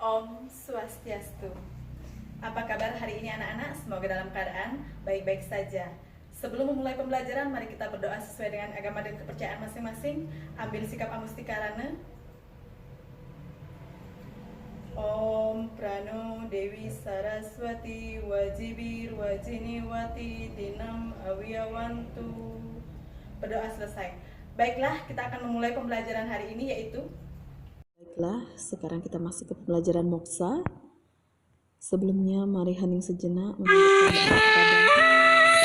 Om Swastiastu. Apa kabar hari ini anak-anak? Semoga dalam keadaan baik-baik saja. Sebelum memulai pembelajaran, mari kita berdoa sesuai dengan agama dan kepercayaan masing-masing. Ambil sikap amustikarana. Om Prano Dewi Saraswati Wajibir Wajiniwati Dinam Awiyawantu. Berdoa selesai. Baiklah, kita akan memulai pembelajaran hari ini yaitu Baiklah, sekarang kita masuk ke pembelajaran moksa. Sebelumnya, mari hening sejenak menghidupkan doa kepada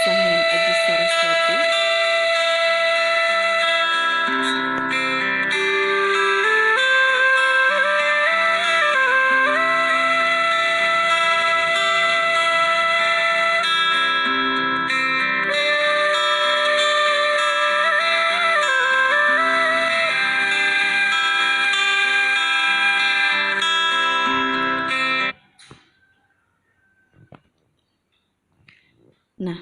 Sang Hyang Aji Saraswati. Nah,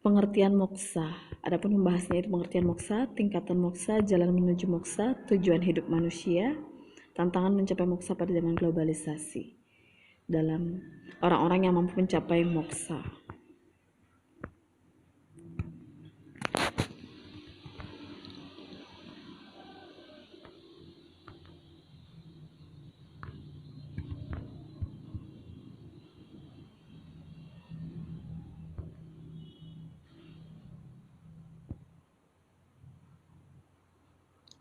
pengertian moksa. Adapun pembahasannya itu pengertian moksa, tingkatan moksa, jalan menuju moksa, tujuan hidup manusia, tantangan mencapai moksa pada zaman globalisasi. Dalam orang-orang yang mampu mencapai moksa.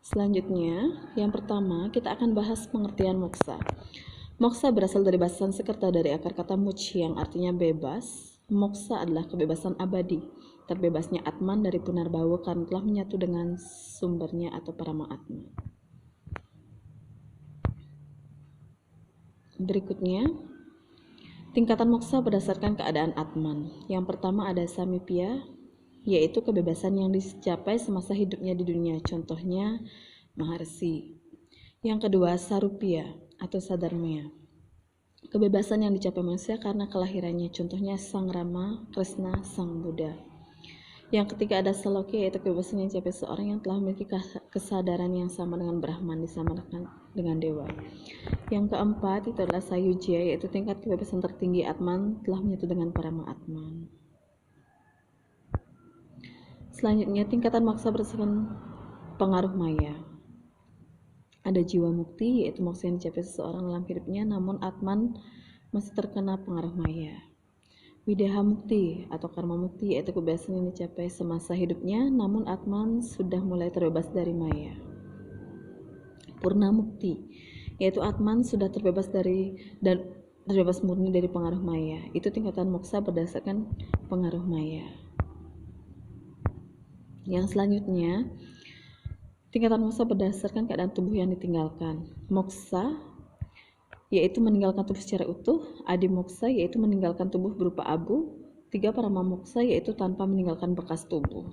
Selanjutnya, yang pertama kita akan bahas pengertian moksa. Moksa berasal dari bahasa Sanskerta dari akar kata moksha yang artinya bebas. Moksa adalah kebebasan abadi, terbebasnya Atman dari punarbawa karena telah menyatu dengan sumbernya atau Parama Atman. Berikutnya, tingkatan moksa berdasarkan keadaan Atman. Yang pertama ada samipya, yaitu kebebasan yang dicapai semasa hidupnya di dunia, contohnya Maharsi. Yang kedua, sarupya atau sadarmaya, kebebasan yang dicapai manusia karena kelahirannya, contohnya Sang Rama, Krishna, Sang Buddha. Yang ketiga ada salokya, yaitu kebebasan yang dicapai seorang yang telah memiliki kesadaran yang sama dengan Brahman, disamakan dengan dewa. Yang keempat itu adalah sayujya, yaitu tingkat kebebasan tertinggi Atman telah menyatu dengan Parama Atman. Selanjutnya, tingkatan moksa berdasarkan pengaruh maya. Ada jiwa mukti, yaitu moksa yang dicapai seseorang dalam hidupnya, namun Atman masih terkena pengaruh maya. Wideha mukti atau karma mukti, yaitu kebebasan yang dicapai semasa hidupnya, namun Atman sudah mulai terbebas dari maya. Purna mukti, yaitu Atman sudah terbebas dan terbebas murni dari pengaruh maya. Itu tingkatan moksa berdasarkan pengaruh maya. Yang selanjutnya, tingkatan moksa berdasarkan keadaan tubuh yang ditinggalkan. Moksa yaitu meninggalkan tubuh secara utuh. Adi moksa yaitu meninggalkan tubuh berupa abu. 3 parama moksa yaitu tanpa meninggalkan bekas tubuh.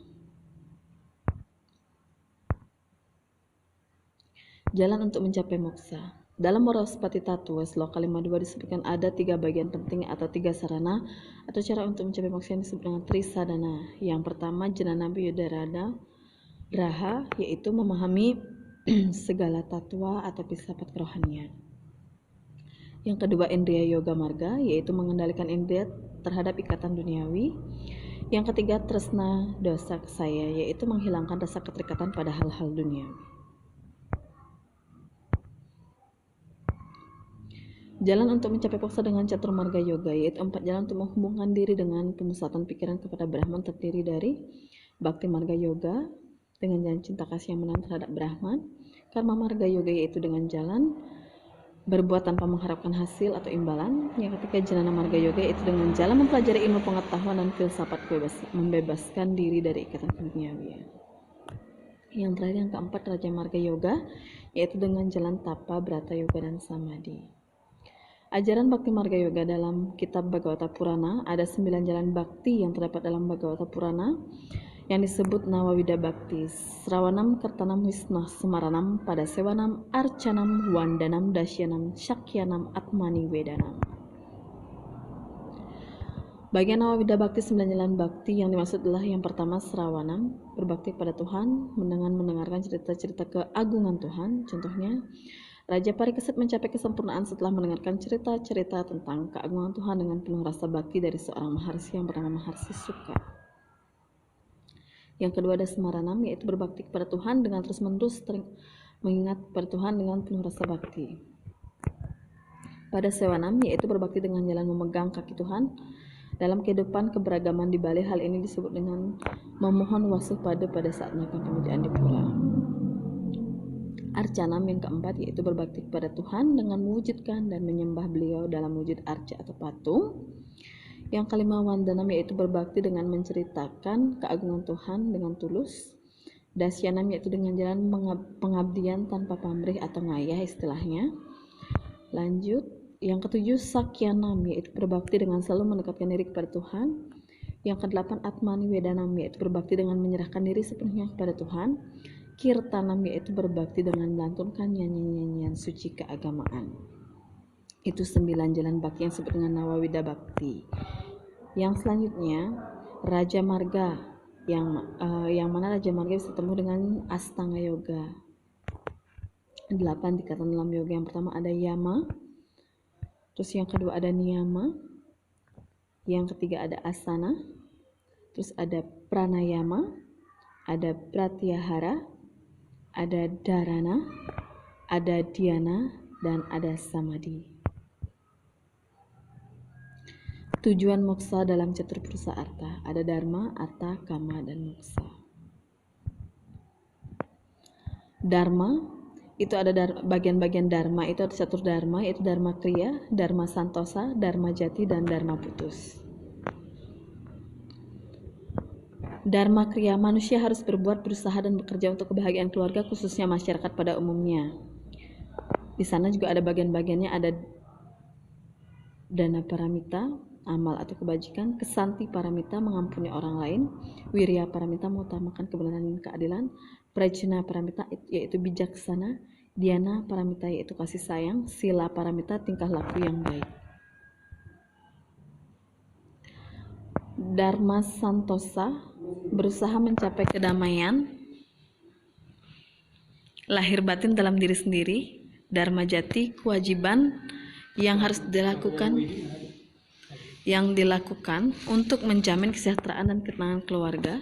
Jalan untuk mencapai moksa. Dalam Morospati Tattwa Sloka 52 disebutkan ada 3 bagian penting atau 3 sarana atau cara untuk mencapai moksa yang disebut dengan Trisadana. Yang pertama, Janana Yudharana Raha, yaitu memahami segala tatwa atau filsafat kerohanian. Yang kedua, Indriya Yoga Marga, yaitu mengendalikan indriya terhadap ikatan duniawi. Yang ketiga, Tresna Dosa Saya, yaitu menghilangkan rasa keterikatan pada hal-hal duniawi. Jalan untuk mencapai moksa dengan Caturmarga Yoga, yaitu 4 jalan untuk menghubungkan diri dengan pemusatan pikiran kepada Brahman, terdiri dari Bhakti Marga Yoga dengan jalan cinta kasih yang menang terhadap Brahman, Karma Marga Yoga yaitu dengan jalan berbuat tanpa mengharapkan hasil atau imbalan, yang ketiga Jnana Marga Yoga yaitu dengan jalan mempelajari ilmu pengetahuan dan filsafat membebaskan diri dari ikatan duniawi. Yang terakhir yang keempat Raja Marga Yoga, yaitu dengan jalan tapa, brata yoga dan samadhi. Ajaran Bhakti Marga Yoga dalam kitab Bhagavata Purana, ada 9 jalan bhakti yang terdapat dalam Bhagavata Purana yang disebut Nawawida Bhakti, Srawanam, Kartanam, Wisnah, Semaranam, Padasewanam, Arcanam, Wandanam, Dasyanam, Shakyanam, Atmani Vedanam. Bagian Nawawida Bhakti 9 jalan bhakti yang dimaksud adalah yang pertama Srawanam, berbakti pada Tuhan dengan mendengarkan cerita-cerita keagungan Tuhan, contohnya Raja Parikesit mencapai kesempurnaan setelah mendengarkan cerita-cerita tentang keagungan Tuhan dengan penuh rasa bakti dari seorang Maharsi yang bernama Maharsi Suka. Yang kedua ada Semaranam, yaitu berbakti kepada Tuhan dengan terus-menerus mengingat kepada Tuhan dengan penuh rasa bakti. Pada Sewanam, yaitu berbakti dengan jalan memegang kaki Tuhan. Dalam kehidupan keberagaman di Bali, hal ini disebut dengan memohon wasupada pada saat melakukan pemujaan di pura. Arcanam yang keempat, yaitu berbakti kepada Tuhan dengan mewujudkan dan menyembah beliau dalam wujud arca atau patung. Yang kelima, Wandanam, yaitu berbakti dengan menceritakan keagungan Tuhan dengan tulus. Dasyanam, yaitu dengan jalan pengabdian tanpa pamrih atau ngayah istilahnya. Lanjut, yang ketujuh, Sakyanam, yaitu berbakti dengan selalu mendekatkan diri kepada Tuhan. Yang kedelapan, Atmani Wedanam, yaitu berbakti dengan menyerahkan diri sepenuhnya kepada Tuhan. Kirtanam, yaitu berbakti dengan melantunkan nyanyian-nyanyian suci keagamaan. Itu 9 jalan bakti yang disebut dengan Nawawida Bakti. Yang selanjutnya, Raja Marga, yang mana Raja Marga bisa ketemu dengan Astanga Yoga. 8 tingkatan dalam yoga. Yang pertama ada Yama, terus yang kedua ada Niyama, yang ketiga ada Asana, terus ada Pranayama, ada Pratyahara, ada Dharana, ada Dhyana, dan ada Samadhi. Tujuan moksa dalam Caturpursa Arta, ada Dharma, Arta, Kama, dan Moksa. Dharma, itu ada bagian-bagian Dharma, itu ada catur Dharma, yaitu Dharma Kriya, Dharma Santosa, Dharma Jati, dan Dharma Putus. Dharma Kriya, manusia harus berbuat, berusaha, dan bekerja untuk kebahagiaan keluarga, khususnya masyarakat pada umumnya. Di sana juga ada bagian-bagiannya, ada Dana Paramita, amal atau kebajikan. Kesanti Paramita, mengampuni orang lain. Wirya Paramita, mengutamakan kebenaran dan keadilan. Prajna Paramita, yaitu bijaksana. Dhyana Paramita, yaitu kasih sayang. Sila Paramita, tingkah laku yang baik. Dharma Santosa, berusaha mencapai kedamaian lahir batin dalam diri sendiri. Dharma Jati, kewajiban yang harus dilakukan untuk menjamin kesejahteraan dan ketenangan keluarga.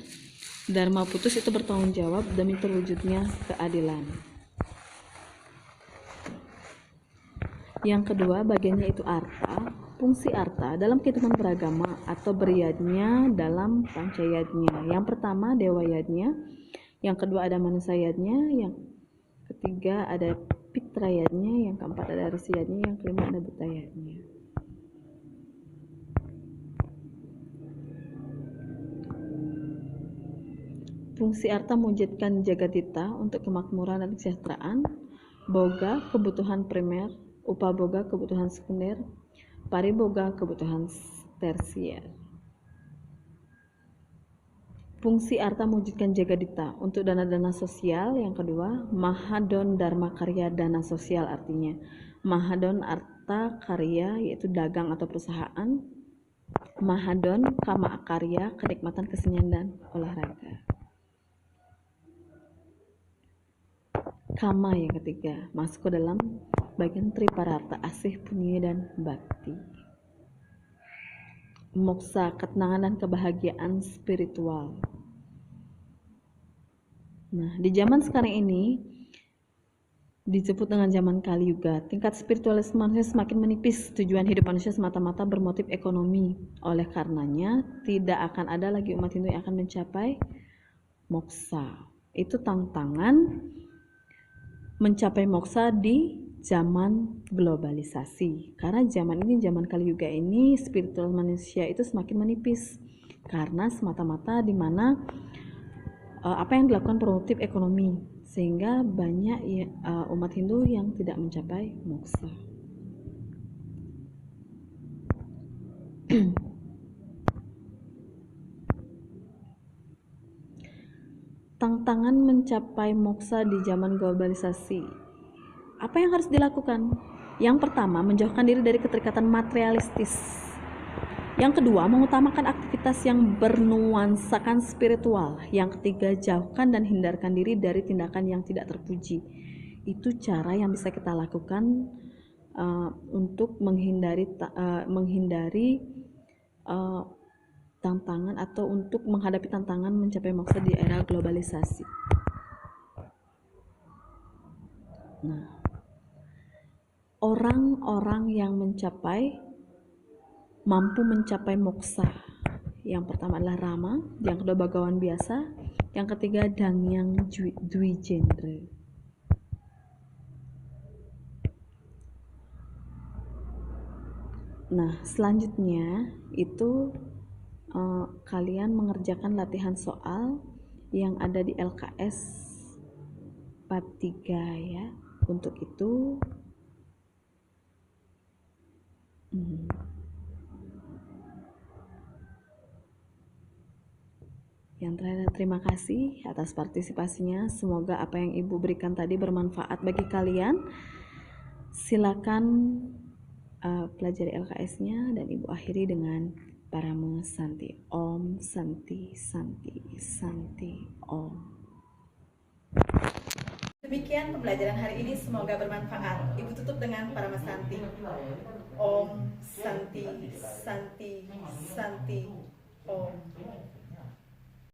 Dharma Putus, itu bertanggung jawab demi terwujudnya keadilan. Yang kedua, bagiannya itu Arta. Fungsi Arta dalam kehidupan beragama atau beryadnya dalam pancayadnya. Yang pertama Dewa Yadnya, yang kedua ada Manusa Yadnya, yang ketiga ada Pitra Yadnya, yang keempat ada Risi Yadnya, yang kelima ada Buta Yadnya. Fungsi Arta mewujudkan Jagadita untuk kemakmuran dan kesejahteraan. Boga, kebutuhan primer. Upaboga, kebutuhan sekunder. Pariboga, kebutuhan tersier. Fungsi Arta mewujudkan Jagadita untuk dana-dana sosial. Yang kedua, Mahadon Dharma Karya, dana sosial artinya. Mahadon Arta Karya, yaitu dagang atau perusahaan. Mahadon Kama Karya, kenikmatan, kesenian, dan olahraga. Kama yang ketiga, masuk ke dalam bagian Triparata, asih, punya, dan bakti. Moksa, ketenangan dan kebahagiaan spiritual. Nah, di zaman sekarang ini disebut dengan zaman Kali Yuga. Tingkat spiritualitas manusia semakin menipis. Tujuan hidup manusia semata-mata bermotif ekonomi. Oleh karenanya, tidak akan ada lagi umat Hindu yang akan mencapai moksa. Itu tantangan mencapai moksa di zaman globalisasi. Karena zaman Kali Yuga ini spiritual manusia itu semakin menipis karena semata-mata di mana apa yang dilakukan produktif ekonomi, sehingga banyak umat Hindu yang tidak mencapai moksa. Tantangan mencapai moksa di zaman globalisasi. Apa yang harus dilakukan? Yang pertama, menjauhkan diri dari keterikatan materialistis. Yang kedua, mengutamakan aktivitas yang bernuansakan spiritual. Yang ketiga, jauhkan dan hindarkan diri dari tindakan yang tidak terpuji. Itu cara yang bisa kita lakukan untuk menghindari tantangan atau untuk menghadapi tantangan mencapai maksud di era globalisasi. Nah, orang-orang yang mampu mencapai moksa. Yang pertama adalah Rama, yang kedua Bagawan biasa, yang ketiga Dangyang Dwijendra. Nah, selanjutnya itu kalian mengerjakan latihan soal yang ada di LKS bab 3 ya. Untuk itu yang terakhir, terima kasih atas partisipasinya. Semoga apa yang Ibu berikan tadi bermanfaat bagi kalian. Silakan pelajari LKS-nya dan Ibu akhiri dengan Parama Santi. Om Santi Santi Santi Om. Demikian pembelajaran hari ini, semoga bermanfaat. Ibu tutup dengan Parama Santi. Om Santi Santi Santi Om.